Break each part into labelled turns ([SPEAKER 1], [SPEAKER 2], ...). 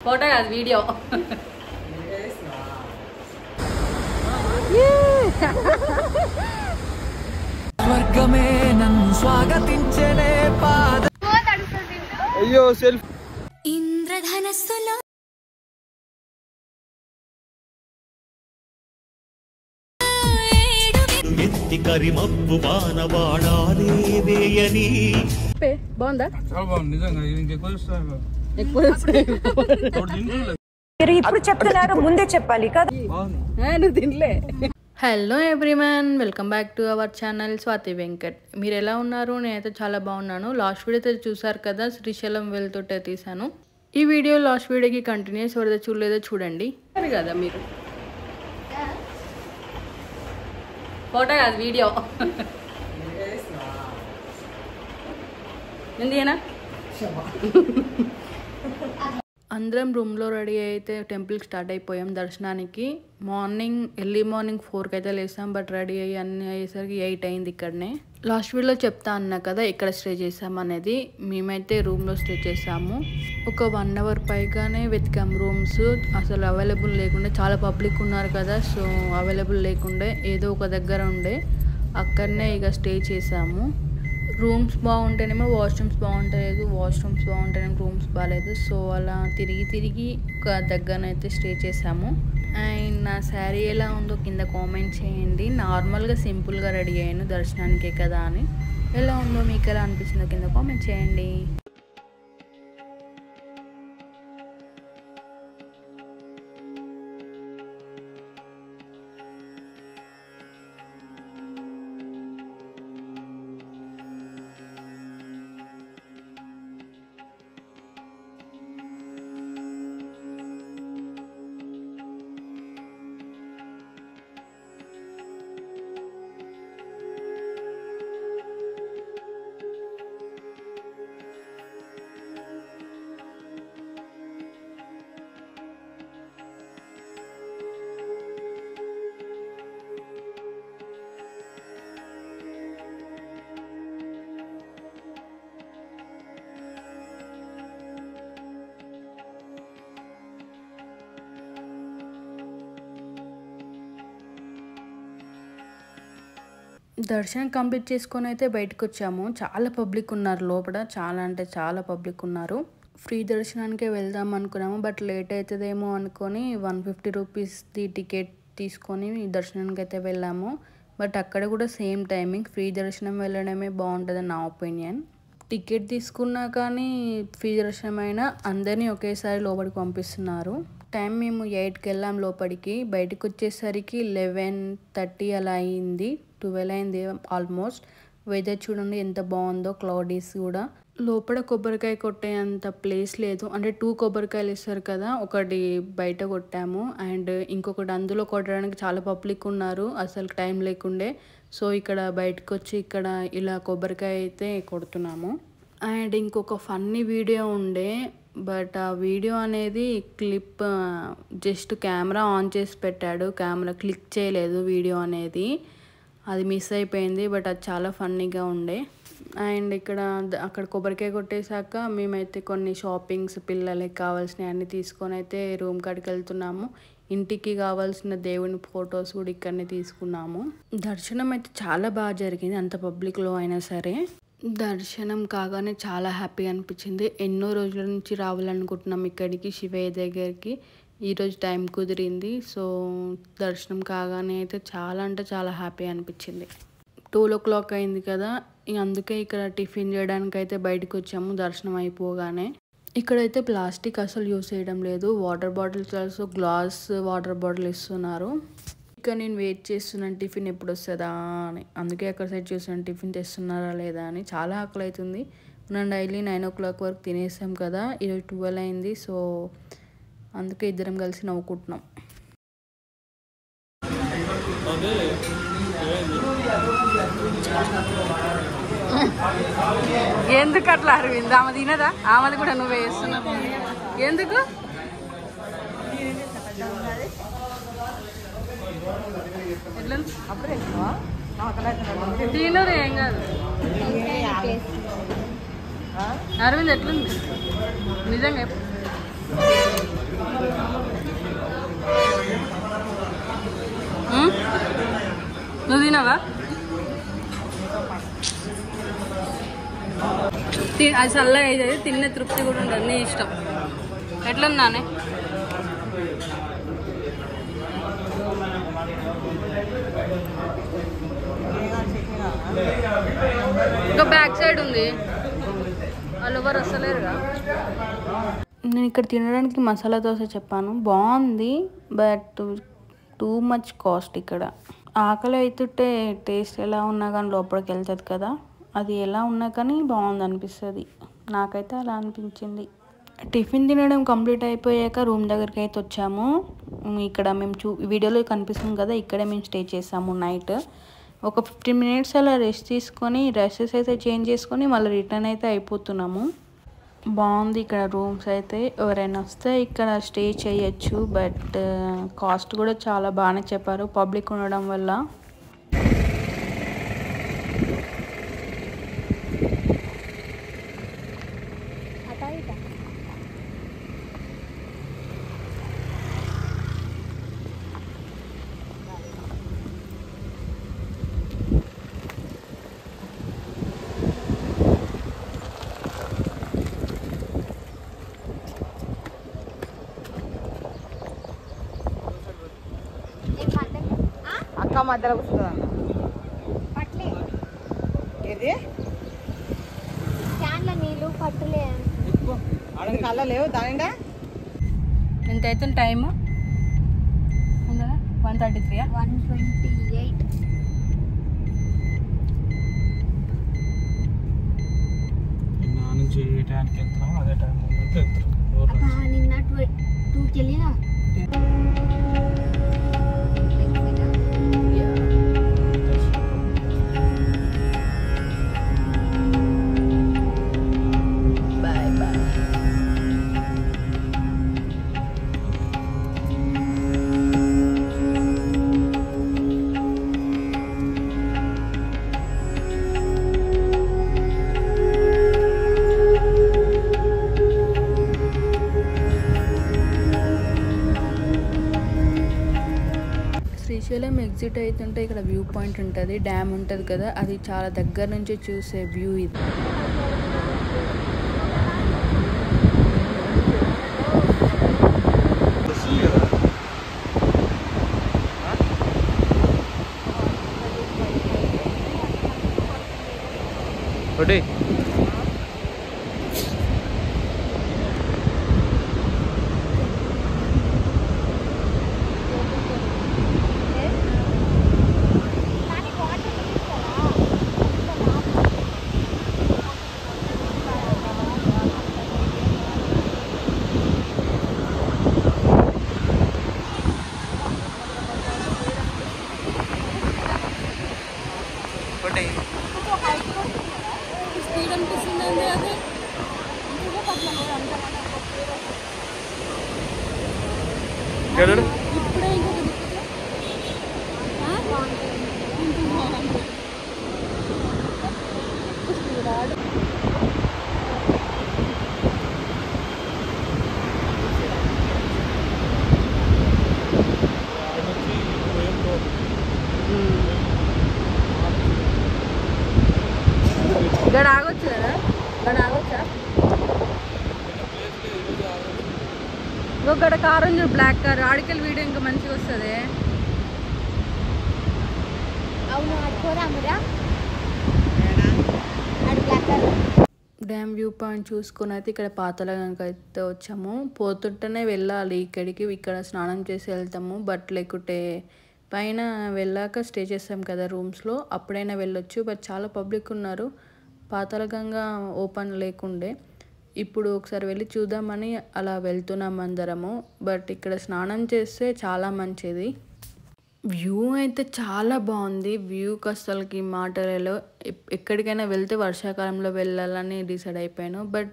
[SPEAKER 1] Photo కాదు video.
[SPEAKER 2] స్వర్గమే నన్ను స్వాగతించలే పాద. అయ్యో సెల్ఫ్
[SPEAKER 3] ఇంద్రధనస్సులో
[SPEAKER 4] ఎత్తి కరిమబ్బు బాణబాణాలే వేయని.
[SPEAKER 1] బాగుందా?
[SPEAKER 5] చాలా బాగుంది నిజంగా. ఇంకెక్కువ
[SPEAKER 6] మీరు ఇప్పుడు చెప్తున్నారు, ముందే చెప్పాలి కదా.
[SPEAKER 1] నువ్వు తినలే. Hello everyone, welcome back to our channel Swathi Venkat. మీరు ఎలా ఉన్నారు? నేనైతే చాలా బాగున్నాను. లాస్ట్ వీడియో అయితే చూసారు కదా, శ్రీశైలం వెళ్తుంటే తీసాను. ఈ వీడియో లాస్ట్ వీడియోకి కంటిన్యూస్ ఎవరైతే చూడలేదో చూడండి. సరే కదా, మీరు ఫోటో కాదు వీడియో. ఎందుకేనా? అందరం రూమ్లో రెడీ అయితే టెంపుల్కి స్టార్ట్ అయిపోయాం దర్శనానికి. ఎర్లీ మార్నింగ్ 4కి అయితే లేసాం, బట్ రెడీ అయ్యి అన్నీ అయ్యేసరికి 8 అయింది. ఇక్కడనే లాస్ట్ వీడియోలో చెప్తా అన్నా కదా ఇక్కడ స్టే చేసాం అనేది. మేమైతే రూమ్లో స్టే చేసాము. ఒక 1 అవర్ పైగానే వెతికాం రూమ్స్. అసలు అవైలబుల్ లేకుండే, చాలా పబ్లిక్ ఉన్నారు కదా, సో అవైలబుల్ లేకుండే. ఏదో ఒక దగ్గర ఉండే, అక్కడనే ఇక స్టే చేసాము. రూమ్స్ బాగుంటేనేమో వాష్రూమ్స్ బాగుంటలేదు, వాష్రూమ్స్ బాగుంటేనేమో రూమ్స్ బాగాలేదు. సో అలా తిరిగి ఒక దగ్గరనైతే స్టే చేసాము. అండ్ నా శారీ ఎలా ఉందో కింద కామెంట్ చేయండి. నార్మల్గా సింపుల్గా రెడీ అయ్యాను దర్శనానికే కదా అని. ఎలా ఉందో మీకు ఎలా అనిపించిందో కింద కామెంట్ చేయండి. దర్శనం కంప్లీట్ చేసుకొని అయితే బయటకు వచ్చాము. చాలా పబ్లిక్ ఉన్నారు లోపల, చాలా అంటే చాలా పబ్లిక్ ఉన్నారు. ఫ్రీ దర్శనానికే వెళ్దాం అనుకున్నాము, బట్ లేట్ అవుతుందేమో అనుకొని 150 రూపీస్ది టికెట్ తీసుకొని దర్శనానికి అయితే వెళ్ళాము. బట్ అక్కడ కూడా సేమ్ టైమింగ్, ఫ్రీ దర్శనం వెళ్ళడమే బాగుంటుందని నా ఒపీనియన్. టికెట్ తీసుకున్నా కానీ ఫ్రీ దర్శనం అయినా అందరినీ ఒకేసారి లోపలికి పంపిస్తున్నారు. టైం మేము 8కి వెళ్ళాం లోపలికి. బయటకు వచ్చేసరికి 11:30 అలా అయింది, 12 అయింది ఆల్మోస్ట్. వెదర్ చూడండి ఎంత బాగుందో, క్లౌడీస్ కూడా. లోపల కొబ్బరికాయ కొట్టే అంత ప్లేస్ లేదు, అంటే 2 కొబ్బరికాయలు ఇస్తారు కదా, ఒకటి బయట కొట్టాము అండ్ ఇంకొకటి అందులో కొట్టడానికి చాలా పబ్లిక్ ఉన్నారు, అసలు టైం లేకుండే. సో ఇక్కడ బయటకు వచ్చి ఇక్కడ ఇలా కొబ్బరికాయ అయితే కొడుతున్నాము. అండ్ ఇంకొక ఫన్నీ వీడియో ఉండే, బట్ ఆ వీడియో అనేది క్లిప్ జస్ట్ కెమెరా ఆన్ చేసి పెట్టాడు, కెమెరా క్లిక్ చేయలేదు వీడియో అనేది, అది మిస్ అయిపోయింది. బట్ అది చాలా ఫన్నీగా ఉండే. అండ్ అక్కడ కొబ్బరికాయ కొట్టేశాక మేమైతే కొన్ని షాపింగ్స్, పిల్లలకి కావాల్సినవి అన్నీ తీసుకొని అయితే రూమ్ కాడికి వెళ్తున్నాము. ఇంటికి కావాల్సిన దేవుని ఫొటోస్ కూడా ఇక్కడనే తీసుకున్నాము. దర్శనం అయితే చాలా బాగా జరిగింది, అంత పబ్లిక్లో అయినా సరే. దర్శనం కాగానే చాలా హ్యాపీగా అనిపించింది. ఎన్నో రోజుల నుంచి రావాలనుకుంటున్నాం ఇక్కడికి, శివయ్య దగ్గరికి. ఈరోజు టైం కుదిరింది. సో దర్శనం కాగానే అయితే చాలా అంటే చాలా హ్యాపీ అనిపించింది. 12 o'clock అయింది కదా, అందుకే ఇక్కడ టిఫిన్ చేయడానికి అయితే బయటకు వచ్చాము దర్శనం అయిపోగానే. ఇక్కడైతే ప్లాస్టిక్ అసలు యూస్ చేయడం లేదు. Water bottles also glass water bottle ఇస్తున్నారు. ఇక్కడ నేను వెయిట్ చేస్తున్నాను టిఫిన్ ఎప్పుడు వస్తుందా అని, అందుకే అక్కడ సైడ్ చూస్తున్నాను టిఫిన్ తెస్తున్నారా లేదా అని. చాలా ఆకలి అవుతుంది. మనం డైలీ 9 o'clock వరకు తినేసాం కదా, ఈరోజు 12 అయింది. సో అందుకే ఇద్దరం కలిసి నవ్వుకుంటున్నాం. ఎందుకు అట్లా అరవింద్? ఆమె తినదా? ఆమెది కూడా నువ్వే వేస్తున్నావు ఎందుకు? తినరు ఏం కాదు. అరవింద్ ఎట్లుంది నిజంగా? తిన్నావా? అది చల్లగా అయితే తిన్న తృప్తి కూడా ఉండదు. నీ ఇష్టం. ఎట్లున్నానే? ఇంకా బ్యాక్ సైడ్ ఉంది, వాళ్ళు ఎవరు వస్తలేరుగా. నేను ఇక్కడ తినడానికి మసాలా దోశ చెప్పాను, బాగుంది, బట్ టూ మచ్ కాస్ట్. ఇక్కడ ఆకలి అవుతుంటే టేస్ట్ ఎలా ఉన్నా కానీ లోపలికి వెళ్తుంది కదా, అది ఎలా ఉన్నా కానీ బాగుంది అనిపిస్తుంది. నాకైతే అలా అనిపించింది. టిఫిన్ తినడం కంప్లీట్ అయిపోయాక రూమ్ దగ్గరికి అయితే వచ్చాము. ఇక్కడ మేము వీడియోలో కనిపిస్తుంది కదా, ఇక్కడే మేము స్టే చేసాము నైట్. ఒక 15 minutes అలా రెస్ట్ తీసుకొని డ్రెస్సెస్ అయితే చేంజ్ చేసుకొని మళ్ళీ రిటర్న్ అయితే అయిపోతున్నాము. బాగుంది ఇక్కడ రూమ్స్ అయితే. ఎవరైనా వస్తే ఇక్కడ స్టే చేయొచ్చు, బట్ కాస్ట్ కూడా చాలా బాగానే చెప్పారు పబ్లిక్ ఉండడం వల్ల.
[SPEAKER 6] అక్క మధ్యలో కూర్చుందన్న ఏది
[SPEAKER 7] క్యాన్ల నీళ్ళు పట్టులే
[SPEAKER 6] కళ్ళ లేవు దానిండా.
[SPEAKER 1] ఎంత అవుతుంది టైము? 1:33.
[SPEAKER 7] 128.
[SPEAKER 5] నుంచి ఏ టైంకి వెళ్తున్నాం అదే టైం
[SPEAKER 7] నిన్న 2కి వెళ్ళినా.
[SPEAKER 1] శ్రీశైలం ఎగ్జిట్ అవుతుంటే ఇక్కడ వ్యూ పాయింట్ ఉంటుంది, డ్యామ్ ఉంటుంది కదా, అది చాలా దగ్గర నుంచి చూసే వ్యూ ఇది. స్పీడ్ అనిపిస్తుంది అది. ఇప్పుడే ఇక్కడ ఆగొచ్చు కదా, ఇక్కడ ఆగొచ్చా? ఇక్కడ కార్ ఉంది, బ్లాక్ కార్. ఆడికెళ్ళి వీడియో ఇంకా మంచిగా వస్తుంది.
[SPEAKER 7] అవును ఆడుకోరామురా.
[SPEAKER 1] డ్యామ్ వ్యూ పాయింట్ చూసుకుని అయితే ఇక్కడ పాతలగంగకి అయితే వచ్చాము. పోతుంటేనే వెళ్ళాలి ఇక్కడికి, ఇక్కడ స్నానం చేసి వెళ్తాము. బట్ లేకుంటే పైన వెళ్ళాక స్టే చేస్తాం కదా రూమ్స్లో, అప్పుడైనా వెళ్ళొచ్చు. బట్ చాలా పబ్లిక్ ఉన్నారు, పాతలగంగ ఓపెన్ లేకుండే. ఇప్పుడు ఒకసారి వెళ్ళి చూద్దామని అలా వెళ్తున్నాం అందరము. బట్ ఇక్కడ స్నానం చేస్తే చాలా మంచిది. వ్యూ అయితే చాలా బాగుంది. వ్యూకి అసలుకి మాటలలో. ఎక్కడికైనా వెళ్తే వర్షాకాలంలో వెళ్ళాలని డిసైడ్ అయిపోయాను. బట్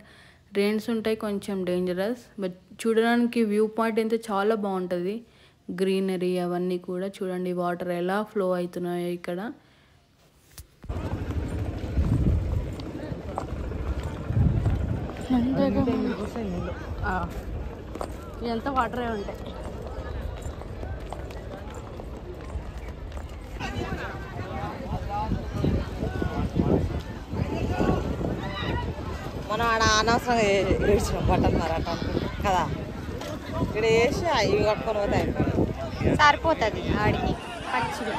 [SPEAKER 1] రెయిన్స్ ఉంటాయి, కొంచెం డేంజరస్. బట్ చూడడానికి వ్యూ పాయింట్ అయితే చాలా బాగుంటుంది. గ్రీనరీ అవన్నీ కూడా చూడండి, వాటర్ ఎలా ఫ్లో అవుతున్నాయో ఇక్కడ. ఇదంతా వాటరే ఉంటాయి.
[SPEAKER 8] మనం ఆడ అనవసరంగా ఏడ్చినాం బట్టలు మరట అనుకుంటాం కదా. ఇక్కడ వేసి ఇవి కట్టుకొని పోతే అయిపోయింది,
[SPEAKER 7] సరిపోతుంది ఆడికి పచ్చిగా.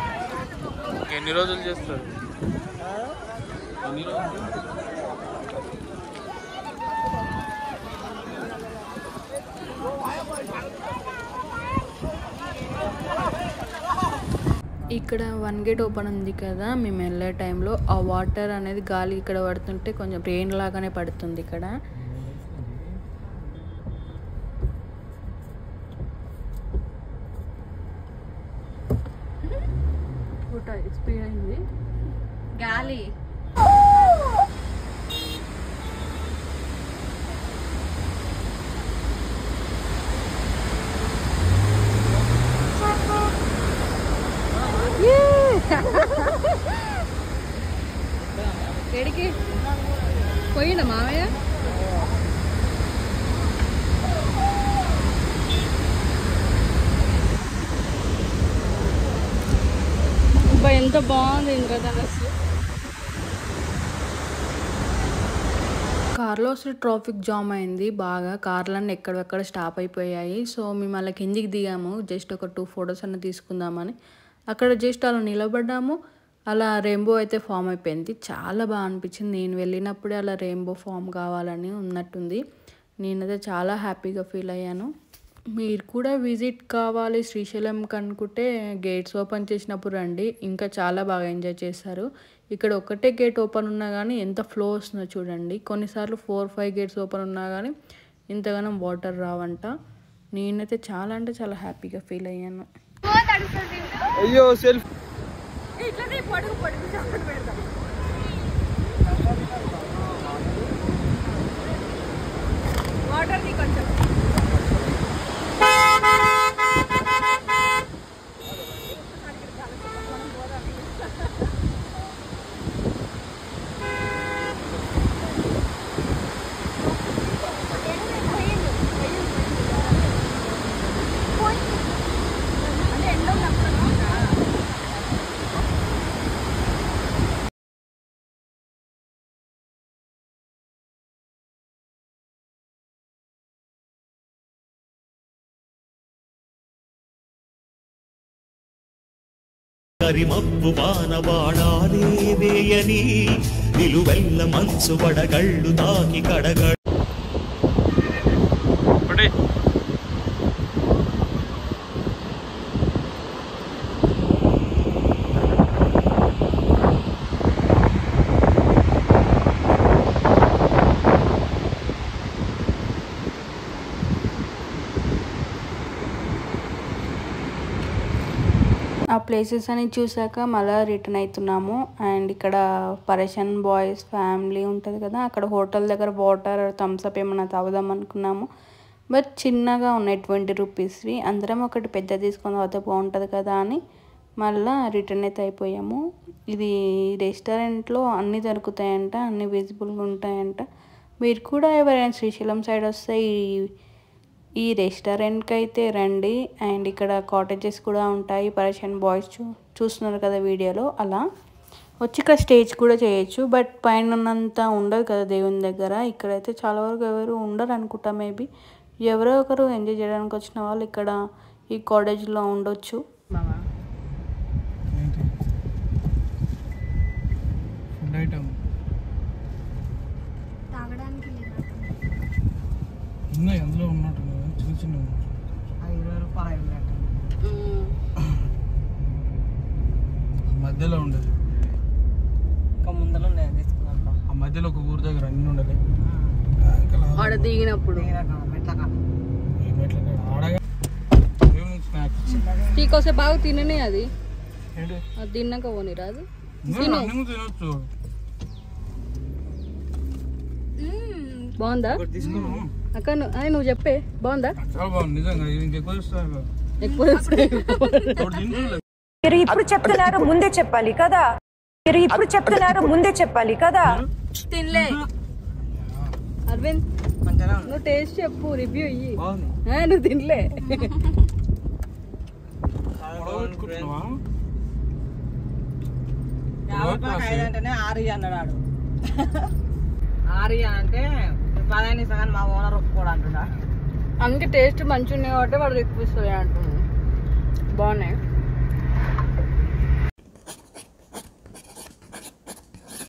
[SPEAKER 5] ఎన్ని రోజులు చేస్తారు? ఎన్ని రోజులు?
[SPEAKER 1] ఇక్కడ 1 గేట్ ఓపెన్ ఉంది కదా, మేము వెళ్ళే టైంలో ఆ వాటర్ అనేది గాలి ఇక్కడ పడుతుంటే కొంచెం రెయిన్ లాగానే పడుతుంది ఇక్కడ. స్పీడ్ అయింది గాలి. ఎడికి పోయిందా మామయ్య? ఎంత బాగుంది ఇంద్రధనస్సు. కార్లో అసలు ట్రాఫిక్ జామ్ అయింది బాగా, కార్లన్నీ ఎక్కడెక్కడ స్టాప్ అయిపోయాయి. సో మేము అలా కిందికి దిగాము, జస్ట్ ఒక 2 ఫొటోస్ అన్న తీసుకుందామని. అక్కడ జస్ట్ అలా నిలబడ్డాము, అలా రెయిన్బో అయితే ఫామ్ అయిపోయింది. చాలా బాగా అనిపించింది. నేను వెళ్ళినప్పుడే అలా రెయిన్బో ఫామ్ కావాలని ఉన్నట్టుంది. నేనైతే చాలా హ్యాపీగా ఫీల్ అయ్యాను. మీరు కూడా విజిట్ కావాలి శ్రీశైలంకి అనుకుంటే గేట్స్ ఓపెన్ చేసినప్పుడు రండి, ఇంకా చాలా బాగా ఎంజాయ్ చేస్తారు. ఇక్కడ ఒకటే గేట్ ఓపెన్ ఉన్నా కానీ ఎంత ఫ్లో వస్తుందో చూడండి. కొన్నిసార్లు 4-5 గేట్స్ ఓపెన్ ఉన్నా కానీ ఇంతగానో వాటర్ రావంట. నేనైతే చాలా అంటే చాలా హ్యాపీగా ఫీల్ అయ్యాను.
[SPEAKER 2] అయ్యో సెల్ఫ్
[SPEAKER 6] వాటర్ కొంచెం
[SPEAKER 4] కరిమప్పు వానవాడాలే వేయని నిలువెల్ల మంచు వడగళ్ళు తాకి కడగ
[SPEAKER 1] ఆ ప్లేసెస్ అని చూసాక మళ్ళీ రిటర్న్ అవుతున్నాము. అండ్ ఇక్కడ పరేషన్ బాయ్స్ ఫ్యామిలీ ఉంటుంది కదా, అక్కడ హోటల్ దగ్గర వాటర్ థమ్స్అప్ ఏమైనా తాగుదాం అనుకున్నాము. బట్ చిన్నగా ఉన్నాయి 20 రూపీస్వి. అందరం ఒకటి పెద్ద తీసుకొని తాగితే బాగుంటుంది కదా అని మళ్ళీ రిటర్న్ అయితే అయిపోయాము. ఇది రెస్టారెంట్లో అన్నీ దొరుకుతాయంట, అన్నీ విజిబుల్గా ఉంటాయంట. మీరు కూడా ఎవరైనా శ్రీశైలం సైడ్ వస్తే ఈ రెస్టారెంట్కి అయితే రండి. అండ్ ఇక్కడ కాటేజెస్ కూడా ఉంటాయి. పరేషన్ బాయ్స్ చూస్తున్నారు కదా వీడియోలో, అలా వచ్చి ఇక్కడ స్టేజ్ కూడా చేయొచ్చు. బట్ పైన ఉన్నంత ఉండదు కదా దేవుని దగ్గర. ఇక్కడైతే చాలా వరకు ఎవరు ఉండరు అనుకుంటా. మేబీ ఎవరో ఒకరు ఎంజాయ్ చేయడానికి వచ్చిన వాళ్ళు ఇక్కడ ఈ కాటేజ్లో ఉండొచ్చు.
[SPEAKER 7] తాగడానికి
[SPEAKER 5] అందులో ఉన్నట్టు చిన్న చిన్న
[SPEAKER 8] 20 రూపాయలు
[SPEAKER 5] మధ్యలో ఉండదు,
[SPEAKER 8] ఇంకా ముందర తీసుకున్నాం.
[SPEAKER 5] ఆ మధ్యలో ఒక ఊరు దగ్గర అన్ని ఉండదు.
[SPEAKER 1] ఆడ దిగినప్పుడు టీకోసే బాగా తిననే అది తిన్నాక పోనీ రాదు.
[SPEAKER 5] తినొచ్చు.
[SPEAKER 1] బాగుందా అక్క? నువ్వు చెప్పే బాగుందా?
[SPEAKER 5] చాలా బాగుంది నిజంగా. ఇంకెక్కువ ఇస్తారు.
[SPEAKER 6] మీరు ఇప్పుడు చెప్తున్నారు ముందే చెప్పాలి కదా, మీరు ఇప్పుడు చెప్తున్నారు ముందే చెప్పాలి కదా.
[SPEAKER 1] తినలే అరవింద్, నువ్వు టేస్ట్ చెప్పు, రివ్యూ ఇయ్యి. నువ్వు తినలే.
[SPEAKER 8] అంటేనే 6 అన్నాడు. ఆర్య అంటే 10 ఇస్తాను మా ఓనర్ ఒప్పుకోడు అంటున్నాడు.
[SPEAKER 1] అందుకే టేస్ట్ మంచిగా ఉన్నాయి కాబట్టి వాడు ఎక్కువ ఇస్తుంది అంటున్నాడు. బాగున్నాయి.